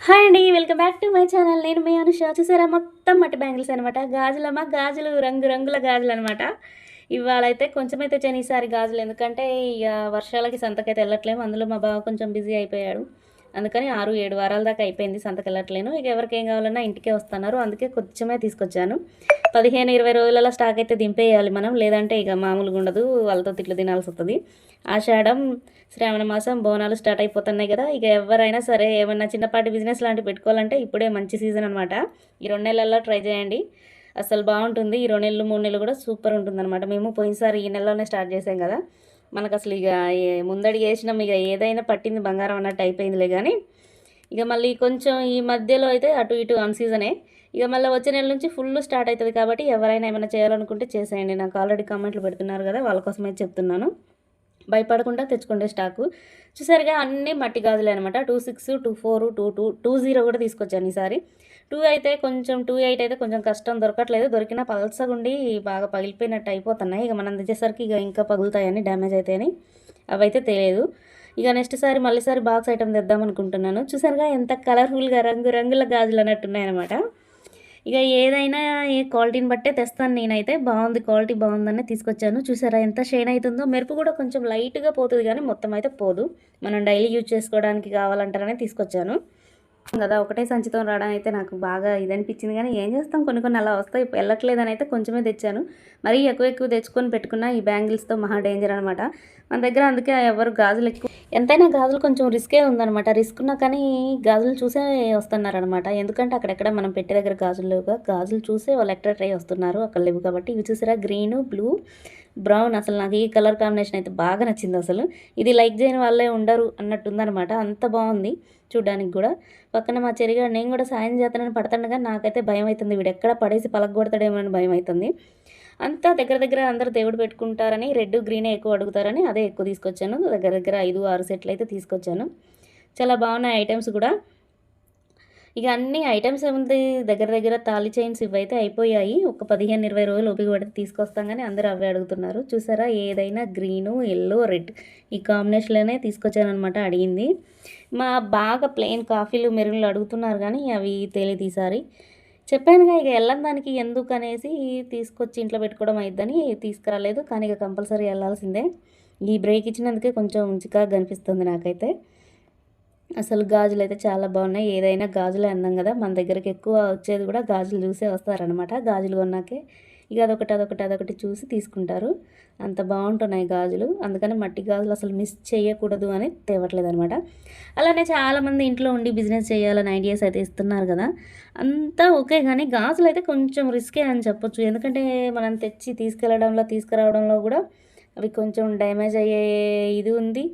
Hi అండి, welcome back to my channel. నేను మీ అనుష. చూసారా, మొత్తం మట్టి బ్యాంగిల్స్ అనమాట. గాజులమ్మ గాజులు, రంగు రంగుల గాజులు అనమాట. ఇవాళ అయితే కొంచెం అయితే వచ్చాను ఈసారి గాజులు, ఎందుకంటే ఇక వర్షాలకి సంతకైతే వెళ్ళట్లేము. అందులో మా బావ కొంచెం బిజీ అయిపోయాడు. అందుకని 6-7 వారాల దాకా అయిపోయింది సంతకు వెళ్ళట్లేను. ఇక ఎవరికి ఏం కావాలన్నా ఇంటికే వస్తున్నారు, అందుకే కొంచెమే తీసుకొచ్చాను. 15-20 రోజులలో స్టాక్ అయితే దింపేయాలి మనం, లేదంటే ఇక మామూలుగా ఉండదు, వాళ్ళతో తిట్లు తినాల్సి వస్తుంది. ఆషాఢం, శ్రావణ మాసం, బోనాలు స్టార్ట్ అయిపోతున్నాయి కదా. ఇక ఎవరైనా సరే ఏమన్నా చిన్నపాటి బిజినెస్ లాంటివి పెట్టుకోవాలంటే ఇప్పుడే మంచి సీజన్ అనమాట. ఈ 2 నెలల్లో ట్రై చేయండి, అసలు బాగుంటుంది. ఈ 2 నెలలు 3 నెలలు కూడా సూపర్ ఉంటుందన్నమాట. మేము పోయినసారి ఈ నెలలోనే స్టార్ట్ చేసాం కదా. మనకు అసలు ఇక ముందడిగి వేసినాం, ఇక ఏదైనా పట్టింది బంగారం అన్నట్టు అయిపోయిందిలే. కానీ ఇక మళ్ళీ కొంచెం ఈ మధ్యలో అయితే అటు ఇటు అన్ సీజనే. ఇక మళ్ళీ వచ్చే నెల నుంచి ఫుల్ స్టార్ట్ అవుతుంది. కాబట్టి ఎవరైనా ఏమైనా చేయాలనుకుంటే చేసేయండి. నాకు ఆల్రెడీ కామెంట్లు పెడుతున్నారు కదా, వాళ్ళ కోసమే చెప్తున్నాను. భయపడకుండా తెచ్చుకుంటే స్టాకు. చూసారుగా, అన్నీ మట్టి గాజులే అనమాట. 26, 24, 22, 20 కూడా తీసుకొచ్చాను ఈసారి. 28 అయితే కొంచెం కష్టం, దొరకట్లేదు. దొరికినా పల్సగుండి బాగా పగిలిపోయినట్టు అయిపోతున్నాయి. ఇక మనం తెచ్చేసరికి ఇక ఇంకా పగులుతాయని, డ్యామేజ్ అవుతాయని అవైతే తెలియదు. ఇక నెక్స్ట్ సారి మళ్ళీసారి బాక్స్ ఐటమ్ తెద్దాం అనుకుంటున్నాను. చూసారుగా, ఎంత కలర్ఫుల్గా రంగు రంగుల గాజులు అన్నట్టున్నాయన్నమాట. ఇక ఏదైనా ఏ క్వాలిటీని బట్టే తెస్తాను నేనైతే. బాగుంది, క్వాలిటీ బాగుందని తీసుకొచ్చాను. చూసారా ఎంత షైన్ అవుతుందో. మెరుపు కూడా కొంచెం లైట్గా పోతుంది, కానీ మొత్తం అయితే పోదు. మనం డైలీ యూజ్ చేసుకోవడానికి కావాలంటారనే తీసుకొచ్చాను కదా. ఒకటే సంచితో రావడం అయితే నాకు బాగా ఇదనిపించింది, కానీ ఏం చేస్తాం, కొన్ని కొన్ని అలా వస్తాయి. వెళ్ళట్లేదని అయితే కొంచెమే తెచ్చాను. మరీ ఎక్కువ తెచ్చుకొని పెట్టుకున్న ఈ బ్యాంగిల్స్తో మహా డేంజర్ అనమాట మన దగ్గర. అందుకే ఎవరు గాజులు ఎక్కువ, ఎంతైనా గాజులు కొంచెం రిస్కే ఉందనమాట. రిస్క్ ఉన్నా కానీ గాజులు చూసే వస్తున్నారనమాట. ఎందుకంటే అక్కడెక్కడ మనం పెట్టే దగ్గర గాజులు లేవుగా, గాజులు చూసే వాళ్ళు ఎక్కడ ట్రై వస్తున్నారు, అక్కడ లేవు కాబట్టి. ఇవి చూసారా, గ్రీను, బ్లూ, బ్రౌన్. అసలు నాకు ఈ కలర్ కాంబినేషన్ అయితే బాగా నచ్చింది. అసలు ఇది లైక్ చేయని వాళ్ళే ఉండరు అన్నట్టుందనమాట. అంత బాగుంది చూడడానికి కూడా. పక్కన మా చెరిగా నేను కూడా సాయం చేస్తానని పడతానుగా, నాకైతే భయం అవుతుంది, వీడు ఎక్కడ పడేసి పలగొడతాడేమో అని భయం అవుతుంది. అంతా దగ్గర అందరూ దేవుడు పెట్టుకుంటారని రెడ్ గ్రీనే ఎక్కువ అడుగుతారని అదే ఎక్కువ తీసుకొచ్చాను. దగ్గర 5-6 సెట్లు అయితే తీసుకొచ్చాను. చాలా బాగున్నాయి ఐటమ్స్ కూడా. ఇక అన్ని ఐటమ్స్ ఏముంది, దగ్గర తాళి చైన్స్ ఇవైతే అయిపోయాయి. ఒక 15-20 రోజులు ఓపిక పడితే తీసుకొస్తాం, కానీ అందరూ అవే అడుగుతున్నారు. చూసారా, ఏదైనా గ్రీను, ఎల్లో, రెడ్ ఈ కాంబినేషన్లోనే తీసుకొచ్చానమాట. అడిగింది మా బాగా ప్లెయిన్ కాఫీలు, మెరూన్లు అడుగుతున్నారు, కానీ అవి తెలియదు ఈసారి. చెప్పానుగా, ఇక వెళ్ళని దానికి ఎందుకు అనేసి తీసుకొచ్చి ఇంట్లో పెట్టుకోవడం అయిద్దని తీసుకురాలేదు. కానీ ఇక కంపల్సరీ వెళ్ళాల్సిందే. ఈ బ్రేక్ ఇచ్చినందుకే కొంచెం చికాగా కనిపిస్తుంది నాకైతే. అసలు గాజులు అయితే చాలా బాగున్నాయి. ఏదైనా గాజులే అందం కదా. మన దగ్గరికి ఎక్కువ వచ్చేది కూడా గాజులు చూసే వస్తారనమాట. గాజులు కొన్నాకే ఇక అదొకటి చూసి తీసుకుంటారు. అంత బాగుంటున్నాయి గాజులు. అందుకని మట్టి గాజులు అసలు మిస్ చేయకూడదు అని తేవట్లేదు అనమాట. అలానే చాలామంది ఇంట్లో ఉండి బిజినెస్ చేయాలని ఐడియాస్ అయితే ఇస్తున్నారు కదా. అంతా ఓకే, కానీ గాజులు అయితే కొంచెం రిస్కే అని చెప్పొచ్చు. ఎందుకంటే మనం తెచ్చి తీసుకురావడంలో కూడా అవి కొంచెం డ్యామేజ్ అయ్యే ఇది ఉంది.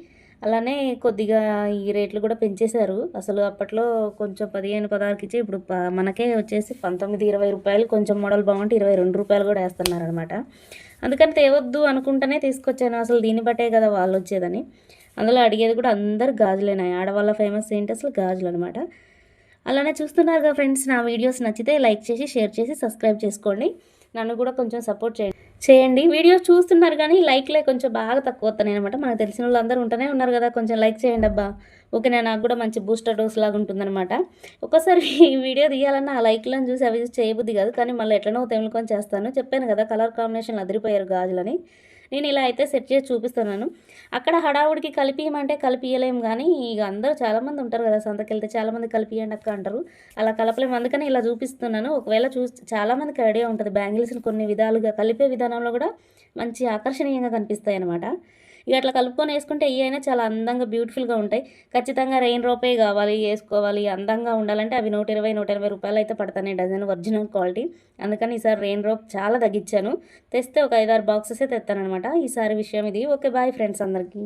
అలానే కొద్దిగా ఈ రేట్లు కూడా పెంచేశారు. అసలు అప్పట్లో కొంచెం 15-16కి ఇచ్చి ఇప్పుడు మనకే వచ్చేసి 19-20 రూపాయలు. కొంచెం మోడల్ బాగుంటే 22 రూపాయలు కూడా వేస్తున్నారనమాట. అందుకని తేవద్దు అనుకుంటేనే తీసుకొచ్చాను. అసలు దీన్ని బట్టే కదా వాళ్ళు వచ్చేదని. అందులో అడిగేది కూడా అందరు గాజులేనాయి. ఆడవాళ్ళ ఫేమస్ ఏంటి అసలు గాజులు అనమాట. అలానే చూస్తున్నారుగా ఫ్రెండ్స్, నా వీడియోస్ నచ్చితే లైక్ చేసి, షేర్ చేసి, సబ్స్క్రైబ్ చేసుకోండి. నన్ను కూడా కొంచెం సపోర్ట్ చేయండి. వీడియోస్ చూస్తున్నారు కానీ లైక్లే కొంచెం బాగా తక్కువ వస్తున్నాయి అనమాట. మనకు తెలిసిన వాళ్ళు అందరూ ఉంటూనే ఉన్నారు కదా, కొంచెం లైక్ చేయండి అబ్బా. ఓకేనా, నాకు కూడా మంచి బూస్టర్ డోస్ లాగా ఉంటుందన్నమాట. ఒక్కోసారి వీడియో తీయాలన్నా ఆ లైక్లను చూసి అవి చేయబుద్ది కాదు, కానీ మళ్ళీ ఎట్లనో తెములుకొని చేస్తాను. చెప్పాను కదా, కలర్ కాంబినేషన్లు అదిరిపోయారు గాజులని. నేను ఇలా అయితే సెట్ చేసి చూపిస్తున్నాను. అక్కడ హడావుడికి కలిపియమంటే కలిపియలేము, కానీ ఇక అందరూ చాలామంది ఉంటారు కదా, సంతకెళ్తే చాలామంది కలిపియండి అక్క అంటారు. అలా కలపలేము, అందుకని ఇలా చూపిస్తున్నాను. ఒకవేళ చాలామందికి ఐడియా ఉంటుంది, బ్యాంగిల్స్ని కొన్ని విధాలుగా కలిపే విధానంలో కూడా మంచి ఆకర్షణీయంగా కనిపిస్తాయి అన్నమాట. ఇక అట్లా కలుపుకొని వేసుకుంటే ఇవి అయినా చాలా అందంగా బ్యూటిఫుల్గా ఉంటాయి. ఖచ్చితంగా రెయిన్ రోపే కావాలి, వేసుకోవాలి, అందంగా ఉండాలంటే అవి 120-180 రూపాయలు అయితే పడతాయి డజన్, ఒరిజినల్ క్వాలిటీ. అందుకని ఈసారి రెయిన్ రోప్ చాలా తగ్గించాను. తెస్తే ఒక 5-6 బాక్సెసే తెస్తానమాట. ఈసారి విషయం ఇది. ఓకే, బాయ్ ఫ్రెండ్స్ అందరికీ.